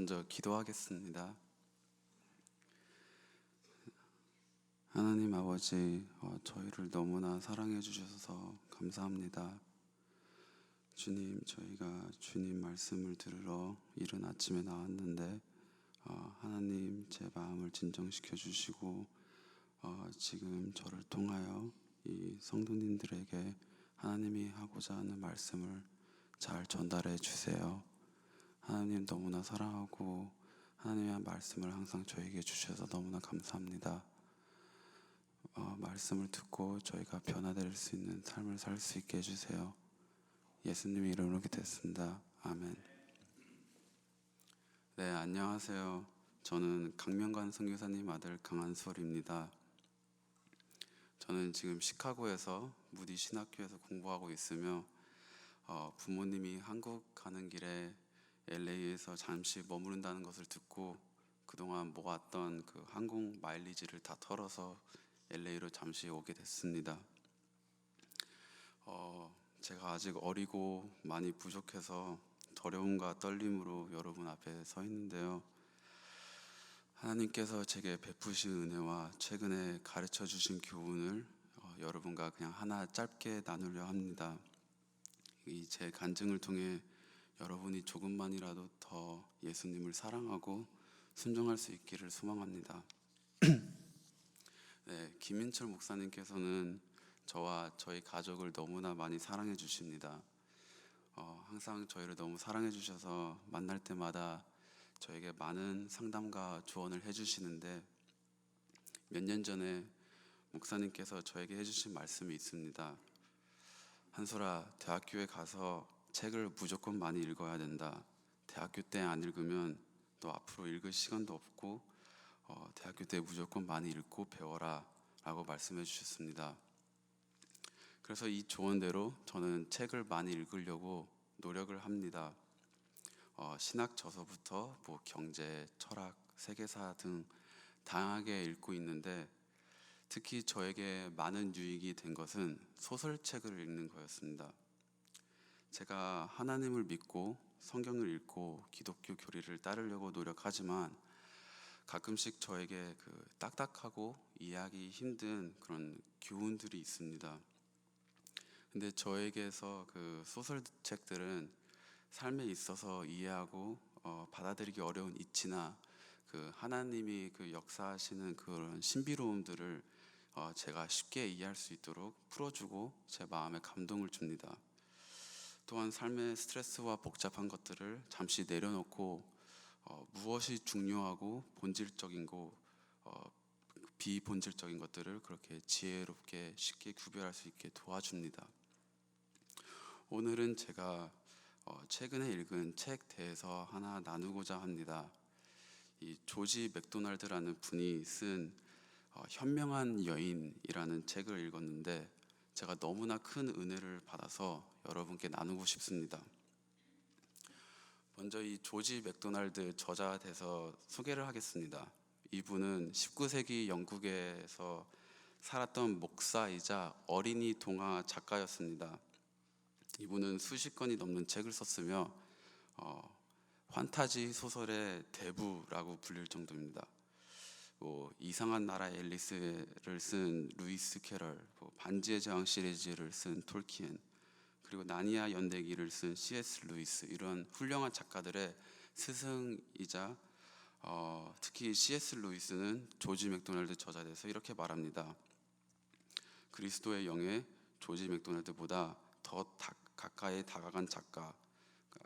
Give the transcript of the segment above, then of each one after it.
먼저 기도하겠습니다. 하나님 아버지, 저희를 너무나 사랑해 주셔서 감사합니다. 주님, 저희가 주님 말씀을 들으러 이른 아침에 나왔는데 하나님 제 마음을 진정시켜 주시고 지금 저를 통하여 이 성도님들에게 하나님이 하고자 하는 말씀을 잘 전달해 주세요. 하나님 너무나 사랑하고 하나님의 말씀을 항상 저에게 주셔서 너무나 감사합니다. 말씀을 듣고 저희가 변화될 수 있는 삶을 살 수 있게 해주세요. 예수님의 이름으로 기도했습니다. 아멘. 네, 안녕하세요. 저는 강명관 선교사님 아들 강한솔입니다. 저는 지금 시카고에서 무디 신학교에서 공부하고 있으며 부모님이 한국 가는 길에 LA에서 잠시 머무른다는 것을 듣고 그동안 모았던 그 항공 마일리지를 다 털어서 LA로 잠시 오게 됐습니다. 제가 아직 어리고 많이 부족해서 두려움과 떨림으로 여러분 앞에 서 있는데요. 하나님께서 제게 베푸신 은혜와 최근에 가르쳐 주신 교훈을 여러분과 그냥 하나 짧게 나누려 합니다. 이 제 간증을 통해 여러분이 조금만이라도 더 예수님을 사랑하고 순종할 수 있기를 소망합니다. 네, 김인철 목사님께서는 저와 저희 가족을 너무나 많이 사랑해 주십니다. 항상 저희를 너무 사랑해 주셔서 만날 때마다 저에게 많은 상담과 조언을 해주시는데 몇 년 전에 목사님께서 저에게 해주신 말씀이 있습니다. 한솔아, 대학교에 가서 책을 무조건 많이 읽어야 된다. 대학교 때 안 읽으면 너 앞으로 읽을 시간도 없고 대학교 때 무조건 많이 읽고 배워라 라고 말씀해 주셨습니다. 그래서 이 조언대로 저는 책을 많이 읽으려고 노력을 합니다. 신학 저서부터 경제, 철학, 세계사 등 다양하게 읽고 있는데 특히 저에게 많은 유익이 된 것은 소설책을 읽는 거였습니다. 제가 하나님을 믿고 성경을 읽고 기독교 교리를 따르려고 노력하지만 가끔씩 저에게 그 딱딱하고 이해하기 힘든 그런 교훈들이 있습니다. 근데 저에게서 그 소설책들은 삶에 있어서 이해하고 받아들이기 어려운 이치나 그 하나님이 그 역사하시는 그런 신비로움들을 제가 쉽게 이해할 수 있도록 풀어주고 제 마음에 감동을 줍니다. 또한 삶의 스트레스와 복잡한 것들을 잠시 내려놓고 무엇이 중요하고 본질적이고 비본질적인 것들을 그렇게 지혜롭게 쉽게 구별할 수 있게 도와줍니다. 오늘은 제가 최근에 읽은 책 대해서 하나 나누고자 합니다. 이 조지 맥도날드라는 분이 쓴 현명한 여인이라는 책을 읽었는데 제가 너무나 큰 은혜를 받아서 여러분께 나누고 싶습니다. 먼저 이 조지 맥도날드 저자에 대해서 소개를 하겠습니다. 이분은 19세기 영국에서 살았던 목사이자 어린이 동화 작가였습니다. 이분은 수십 권이 넘는 책을 썼으며 판타지 소설의 대부라고 불릴 정도입니다. 이상한 나라 앨리스를 쓴 루이스 캐럴, 반지의 제왕 시리즈를 쓴 톨키엔, 그리고 나니아 연대기를 쓴 C.S. 루이스, 이런 훌륭한 작가들의 스승이자 특히 C.S. 루이스는 조지 맥도날드 저자에 대해서 이렇게 말합니다. 그리스도의 영에 조지 맥도날드보다 더 가까이 다가간 작가,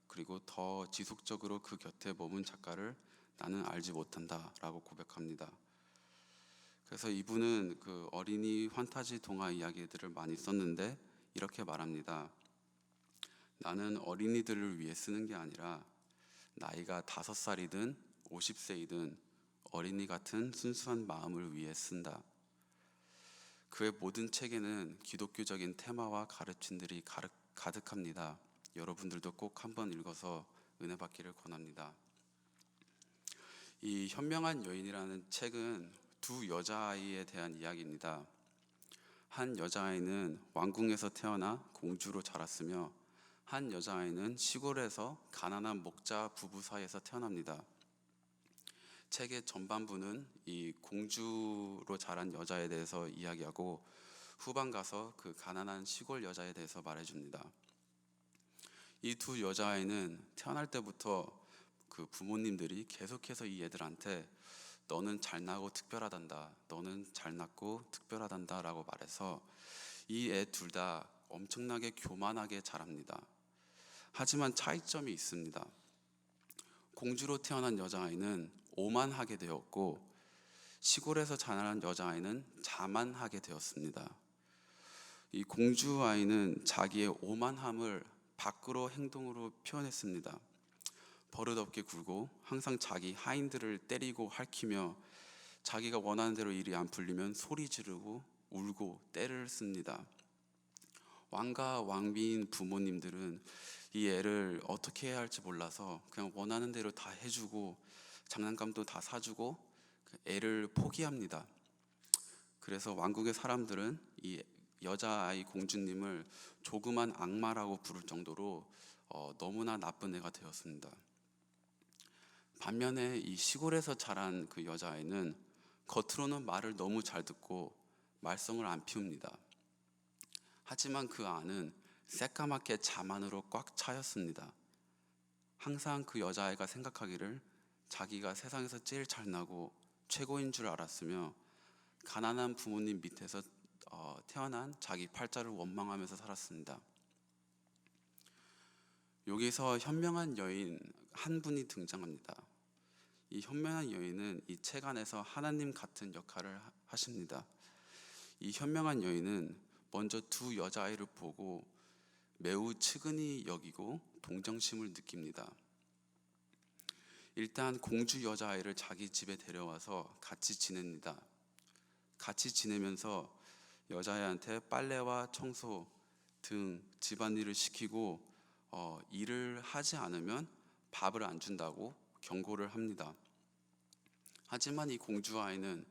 그리고 더 지속적으로 그 곁에 머문 작가를 나는 알지 못한다 라고 고백합니다. 그래서 이분은 그 어린이 판타지 동화 이야기들을 많이 썼는데 이렇게 말합니다. 나는 어린이들을 위해 쓰는 게 아니라 나이가 5살이든 50세이든 어린이 같은 순수한 마음을 위해 쓴다. 그의 모든 책에는 기독교적인 테마와 가르침들이 가득합니다. 여러분들도 꼭 한번 읽어서 은혜 받기를 권합니다. 이 현명한 여인이라는 책은 두 여자아이에 대한 이야기입니다. 한 여자아이는 왕궁에서 태어나 공주로 자랐으며 한 여자아이는 시골에서 가난한 목자 부부 사이에서 태어납니다. 책의 전반부는 이 공주로 자란 여자에 대해서 이야기하고 후반 가서 그 가난한 시골 여자에 대해서 말해줍니다. 이 두 여자아이는 태어날 때부터 그 부모님들이 계속해서 이 애들한테 너는 잘나고 특별하단다, 너는 잘났고 특별하단다 라고 말해서 이 애 둘 다 엄청나게 교만하게 자랍니다. 하지만 차이점이 있습니다. 공주로 태어난 여자아이는 오만하게 되었고 시골에서 자란 여자아이는 자만하게 되었습니다. 이 공주아이는 자기의 오만함을 밖으로 행동으로 표현했습니다. 버릇없게 굴고 항상 자기 하인들을 때리고 핥히며 자기가 원하는 대로 일이 안 풀리면 소리 지르고 울고 떼를 씁니다. 왕과 왕비인 부모님들은 이 애를 어떻게 해야 할지 몰라서 그냥 원하는 대로 다 해주고 장난감도 다 사주고 그 애를 포기합니다. 그래서 왕국의 사람들은 이 여자아이 공주님을 조그만 악마라고 부를 정도로 너무나 나쁜 애가 되었습니다. 반면에 이 시골에서 자란 그 여자아이는 겉으로는 말을 너무 잘 듣고 말썽을 안 피웁니다. 하지만 그 안은 새까맣게 자만으로 꽉 차였습니다. 항상 그 여자아이가 생각하기를 자기가 세상에서 제일 잘나고 최고인 줄 알았으며 가난한 부모님 밑에서 태어난 자기 팔자를 원망하면서 살았습니다. 여기서 현명한 여인 한 분이 등장합니다. 이 현명한 여인은 이 책 안에서 하나님 같은 역할을 하십니다. 이 현명한 여인은 먼저 두 여자아이를 보고 매우 측은히 여기고 동정심을 느낍니다. 일단 공주 여자아이를 자기 집에 데려와서 같이 지냅니다. 같이 지내면서 여자아이한테 빨래와 청소 등 집안일을 시키고 일을 하지 않으면 밥을 안 준다고 경고를 합니다. 하지만 이 공주아이는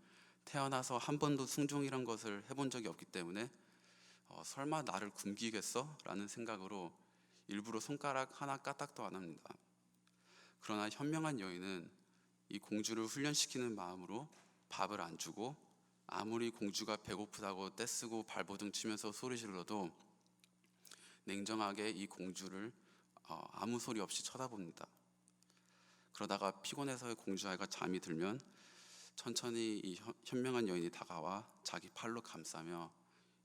태어나서 한 번도 순종이란 것을 해본 적이 없기 때문에 설마 나를 굶기겠어? 라는 생각으로 일부러 손가락 하나 까딱도 안 합니다. 그러나 현명한 여인은 이 공주를 훈련시키는 마음으로 밥을 안 주고 아무리 공주가 배고프다고 떼쓰고 발버둥 치면서 소리 질러도 냉정하게 이 공주를 아무 소리 없이 쳐다봅니다. 그러다가 피곤해서 공주아이가 잠이 들면 천천히 이 현명한 여인이 다가와 자기 팔로 감싸며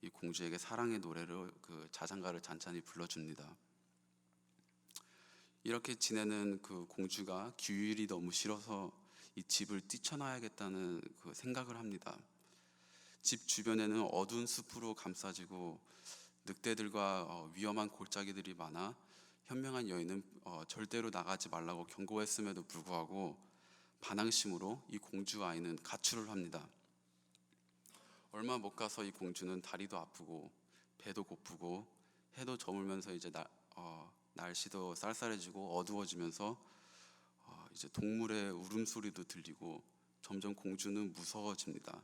이 공주에게 사랑의 노래를 그 자장가를 잔잔히 불러줍니다. 이렇게 지내는 그 공주가 규율이 너무 싫어서 이 집을 뛰쳐나야겠다는 그 생각을 합니다. 집 주변에는 어두운 숲으로 감싸지고 늑대들과 위험한 골짜기들이 많아 현명한 여인은 절대로 나가지 말라고 경고했음에도 불구하고 반항심으로 이 공주 아이는 가출을 합니다. 얼마 못 가서 이 공주는 다리도 아프고 배도 고프고 해도 저물면서 이제 날씨도 쌀쌀해지고 어두워지면서 이제 동물의 울음소리도 들리고 점점 공주는 무서워집니다.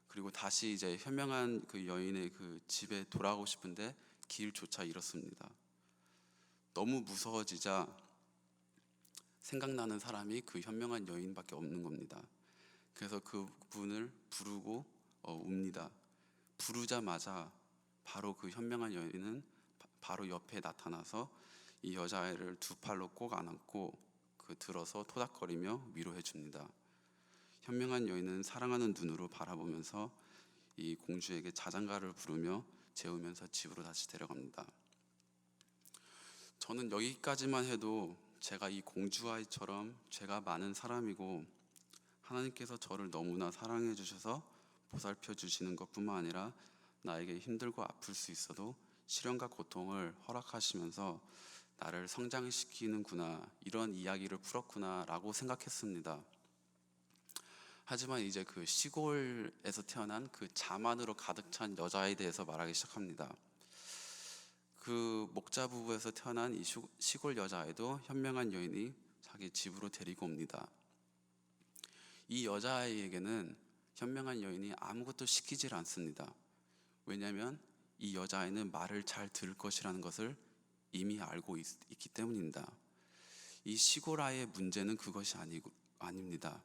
그리고 다시 이제 현명한 그 여인의 그 집에 돌아가고 싶은데 길조차 잃었습니다. 너무 무서워지자 생각나는 사람이 그 현명한 여인밖에 없는 겁니다. 그래서 그분을 부르고 웁니다. 부르자마자 바로 그 현명한 여인은 바로 옆에 나타나서 이 여자아이를 두 팔로 꼭 안고 들어서 토닥거리며 위로해 줍니다. 현명한 여인은 사랑하는 눈으로 바라보면서 이 공주에게 자장가를 부르며 재우면서 집으로 다시 데려갑니다. 저는 여기까지만 해도 제가 이 공주아이처럼 죄가 많은 사람이고 하나님께서 저를 너무나 사랑해 주셔서 보살펴 주시는 것뿐만 아니라 나에게 힘들고 아플 수 있어도 시련과 고통을 허락하시면서 나를 성장시키는구나, 이런 이야기를 풀었구나 라고 생각했습니다. 하지만 이제 그 시골에서 태어난 그 자만으로 가득 찬 여자에 대해서 말하기 시작합니다. 그 목자 부부에서 태어난 이 시골 여자아이도 현명한 여인이 자기 집으로 데리고 옵니다. 이 여자아이에게는 현명한 여인이 아무것도 시키질 않습니다. 왜냐하면 이 여자아이는 말을 잘 들을 것이라는 것을 이미 알고 있기 때문입니다. 이 시골 아이의 문제는 그것이 아닙니다.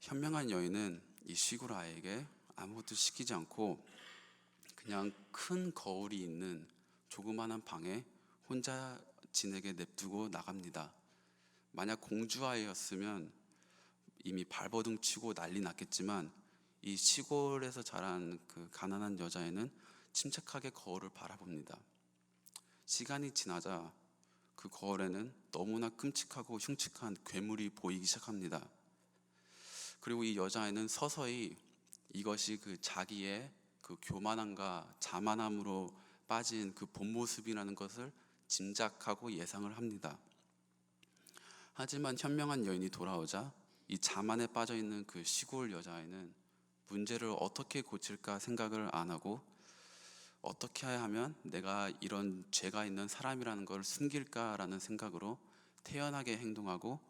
현명한 여인은 이 시골 아이에게 아무것도 시키지 않고 그냥 큰 거울이 있는 조그마한 방에 혼자 지내게 냅두고 나갑니다. 만약 공주아이였으면 이미 발버둥 치고 난리 났겠지만, 이 시골에서 자란 그 가난한 여자애는 침착하게 거울을 바라봅니다. 시간이 지나자 그 거울에는 너무나 끔찍하고 흉측한 괴물이 보이기 시작합니다. 그리고 이 여자애는 서서히 이것이 그 자기의 그 교만함과 자만함으로 빠진 그 본 모습이라는 것을 짐작하고 예상을 합니다. 하지만 현명한 여인이 돌아오자 이 자만에 빠져 있는 그 시골 여자아이는 문제를 어떻게 고칠까 생각을 안 하고, 어떻게 하면 내가 이런 죄가 있는 사람이라는 걸 숨길까라는 생각으로 태연하게 행동하고,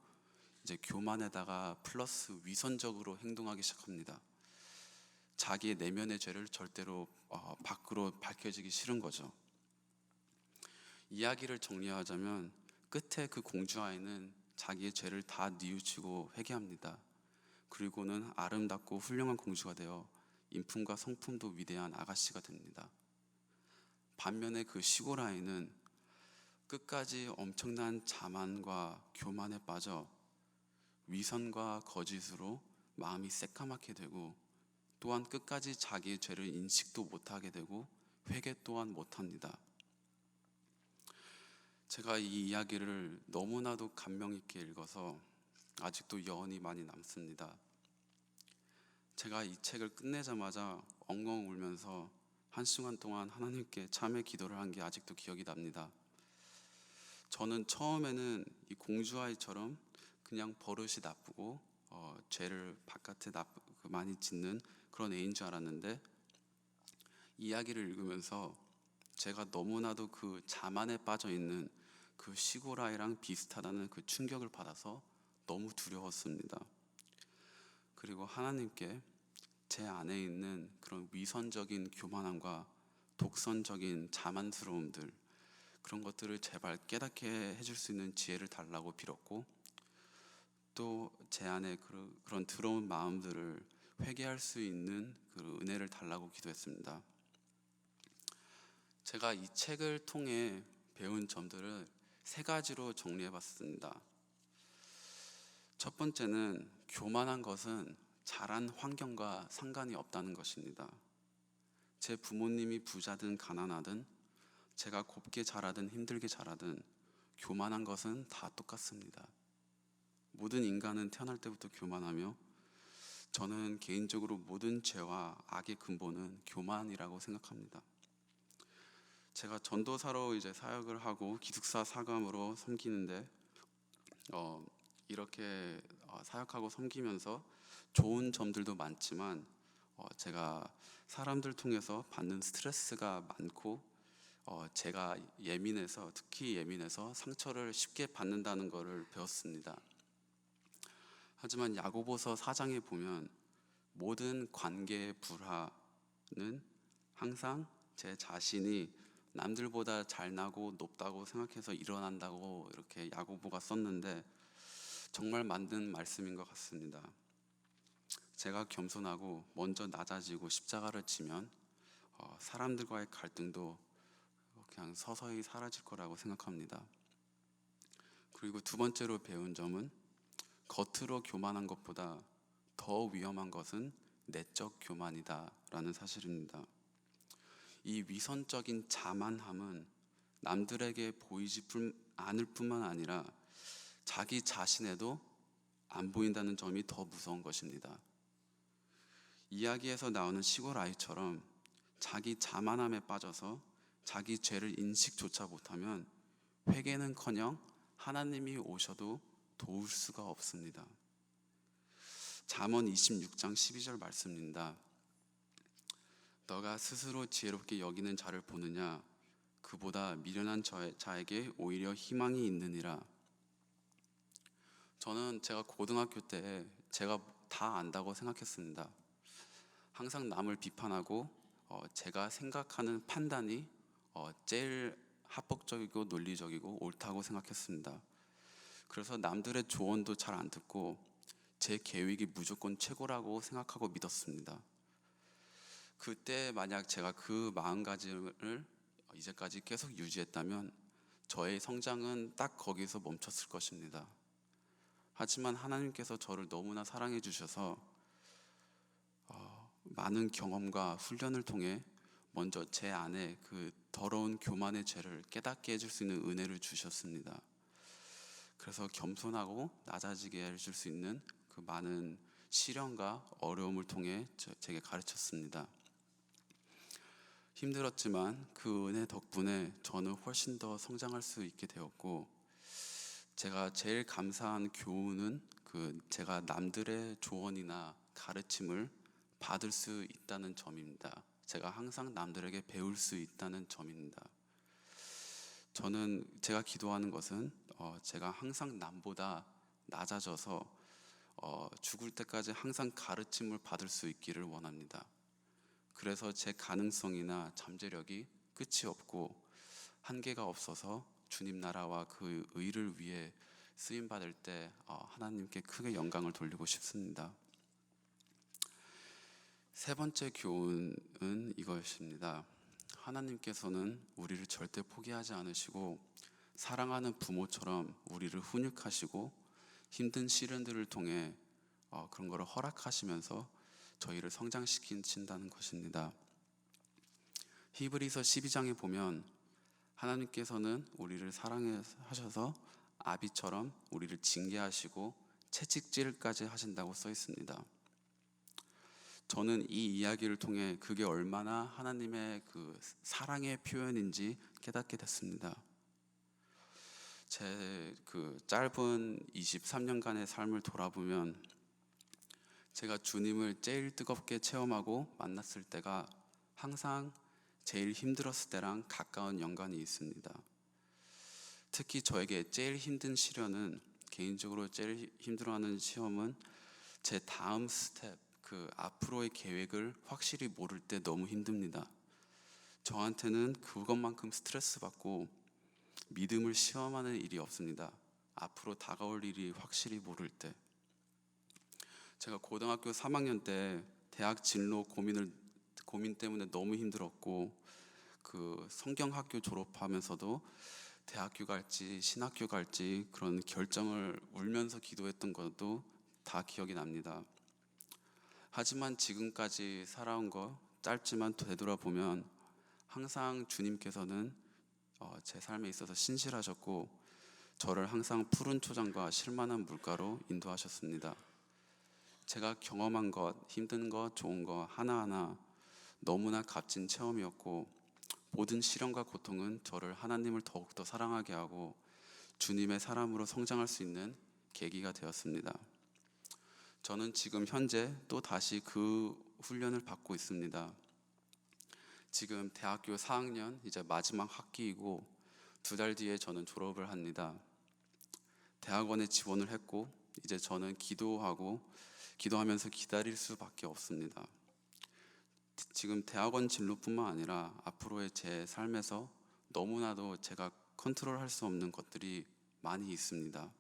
이제 교만에다가 플러스 위선적으로 행동하기 시작합니다. 자기의 내면의 죄를 절대로 밖으로 밝혀지기 싫은 거죠. 이야기를 정리하자면 끝에 그 공주아이는 자기의 죄를 다 뉘우치고 회개합니다. 그리고는 아름답고 훌륭한 공주가 되어 인품과 성품도 위대한 아가씨가 됩니다. 반면에 그 시골 아이는 끝까지 엄청난 자만과 교만에 빠져 위선과 거짓으로 마음이 새까맣게 되고, 또한 끝까지 자기의 죄를 인식도 못하게 되고 회개 또한 못합니다. 제가 이 이야기를 너무나도 감명 있게 읽어서 아직도 여운이 많이 남습니다. 제가 이 책을 끝내자마자 엉엉 울면서 한시간 동안 하나님께 참회 기도를 한 게 아직도 기억이 납니다. 저는 처음에는 이 공주아이처럼 그냥 버릇이 나쁘고 죄를 바깥에 많이 짓는 그런 애인 줄 알았는데, 이야기를 읽으면서 제가 너무나도 그 자만에 빠져 있는 그 시골 아이랑 비슷하다는 그 충격을 받아서 너무 두려웠습니다. 그리고 하나님께 제 안에 있는 그런 위선적인 교만함과 독선적인 자만스러움들, 그런 것들을 제발 깨닫게 해줄 수 있는 지혜를 달라고 빌었고, 또 제 안에 그런 더러운 마음들을 회개할 수 있는 그 은혜를 달라고 기도했습니다. 제가 이 책을 통해 배운 점들을 세 가지로 정리해봤습니다. 첫 번째는 교만한 것은 자란 환경과 상관이 없다는 것입니다. 제 부모님이 부자든 가난하든, 제가 곱게 자라든 힘들게 자라든 교만한 것은 다 똑같습니다. 모든 인간은 태어날 때부터 교만하며, 저는 개인적으로 모든 죄와 악의 근본은 교만이라고 생각합니다. 제가 전도사로 이제 사역을 하고 기숙사 사감으로 섬기는데, 이렇게 사역하고 섬기면서 좋은 점들도 많지만 제가 사람들 통해서 받는 스트레스가 많고, 제가 특히 예민해서 상처를 쉽게 받는다는 것을 배웠습니다. 하지만 야고보서 4장에 보면 모든 관계의 불화는 항상 제 자신이 남들보다 잘나고 높다고 생각해서 일어난다고 이렇게 야고보가 썼는데, 정말 맞는 말씀인 것 같습니다. 제가 겸손하고 먼저 낮아지고 십자가를 지면 사람들과의 갈등도 그냥 서서히 사라질 거라고 생각합니다. 그리고 두 번째로 배운 점은 겉으로 교만한 것보다 더 위험한 것은 내적 교만이다 라는 사실입니다. 이 위선적인 자만함은 남들에게 보이지 않을 뿐만 아니라 자기 자신에도 안 보인다는 점이 더 무서운 것입니다. 이야기에서 나오는 시골 아이처럼 자기 자만함에 빠져서 자기 죄를 인식조차 못하면 회개는커녕 하나님이 오셔도 도울 수가 없습니다. 잠언 26장 12절 말씀입니다. 너가 스스로 지혜롭게 여기는 자를 보느냐, 그보다 미련한 자에게 오히려 희망이 있느니라. 저는 제가 고등학교 때 제가 다 안다고 생각했습니다. 항상 남을 비판하고 제가 생각하는 판단이 제일 합법적이고 논리적이고 옳다고 생각했습니다. 그래서 남들의 조언도 잘 안 듣고 제 계획이 무조건 최고라고 생각하고 믿었습니다. 그때 만약 제가 그 마음가짐을 이제까지 계속 유지했다면 저의 성장은 딱 거기서 멈췄을 것입니다. 하지만 하나님께서 저를 너무나 사랑해 주셔서 많은 경험과 훈련을 통해 먼저 제 안에 그 더러운 교만의 죄를 깨닫게 해줄 수 있는 은혜를 주셨습니다. 그래서 겸손하고 낮아지게 해줄 수 있는 그 많은 시련과 어려움을 통해 제게 가르쳤습니다. 힘들었지만 그 은혜 덕분에 저는 훨씬 더 성장할 수 있게 되었고, 제가 제일 감사한 교훈은 제가 남들의 조언이나 가르침을 받을 수 있다는 점입니다. 제가 항상 남들에게 배울 수 있다는 점입니다. 제가 기도하는 것은 제가 항상 남보다 낮아져서 죽을 때까지 항상 가르침을 받을 수 있기를 원합니다. 그래서 제 가능성이나 잠재력이 끝이 없고 한계가 없어서 주님 나라와 그 의를 위해 쓰임 받을 때 하나님께 크게 영광을 돌리고 싶습니다. 세 번째 교훈은 이것입니다. 하나님께서는 우리를 절대 포기하지 않으시고 사랑하는 부모처럼 우리를 훈육하시고 힘든 시련들을 통해 그런 것을 허락하시면서 저희를 성장시킨다는 것입니다. 히브리서 12장에 보면 하나님께서는 우리를 사랑하셔서 아비처럼 우리를 징계하시고 채찍질까지 하신다고 써 있습니다. 저는 이 이야기를 통해 그게 얼마나 하나님의 그 사랑의 표현인지 깨닫게 됐습니다. 제 짧은 23년간의 삶을 돌아보면 제가 주님을 제일 뜨겁게 체험하고 만났을 때가 항상 제일 힘들었을 때랑 가까운 연관이 있습니다. 특히 저에게 제일 힘든 시련은, 개인적으로 제일 힘들어하는 시험은 제 다음 스텝, 앞으로의 계획을 확실히 모를 때 너무 힘듭니다. 저한테는 그것만큼 스트레스 받고 믿음을 시험하는 일이 없습니다. 앞으로 다가올 일이 확실히 모를 때. 제가 고등학교 3학년 때 대학 진로 고민 때문에 너무 힘들었고, 성경학교 졸업하면서도 대학교 갈지 신학교 갈지 그런 결정을 울면서 기도했던 것도 다 기억이 납니다. 하지만 지금까지 살아온 거 짧지만 되돌아보면 항상 주님께서는 제 삶에 있어서 신실하셨고 저를 항상 푸른 초장과 실만한 물가로 인도하셨습니다. 제가 경험한 것, 힘든 것, 좋은 것 하나하나 너무나 값진 체험이었고, 모든 시련과 고통은 저를 하나님을 더욱더 사랑하게 하고 주님의 사람으로 성장할 수 있는 계기가 되었습니다. 저는 지금 현재 또 다시 그 훈련을 받고 있습니다. 지금 대학교 4학년 이제 마지막 학기이고 2달 뒤에 저는 졸업을 합니다. 대학원에 지원을 했고 이제 저는 기도하면서 기다릴 수밖에 없습니다. 지금 대학원 진로뿐만 아니라 앞으로의 제 삶에서 너무나도 제가 컨트롤할 수 없는 것들이 많이 있습니다.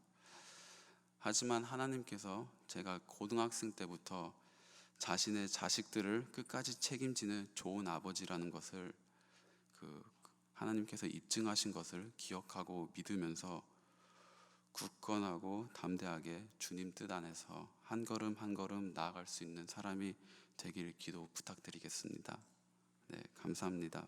하지만 하나님께서 제가 고등학생 때부터 자신의 자식들을 끝까지 책임지는 좋은 아버지라는 것을 하나님께서 입증하신 것을 기억하고 믿으면서 굳건하고 담대하게 주님 뜻 안에서 한 걸음 한 걸음 나아갈 수 있는 사람이 되길 기도 부탁드리겠습니다. 네, 감사합니다.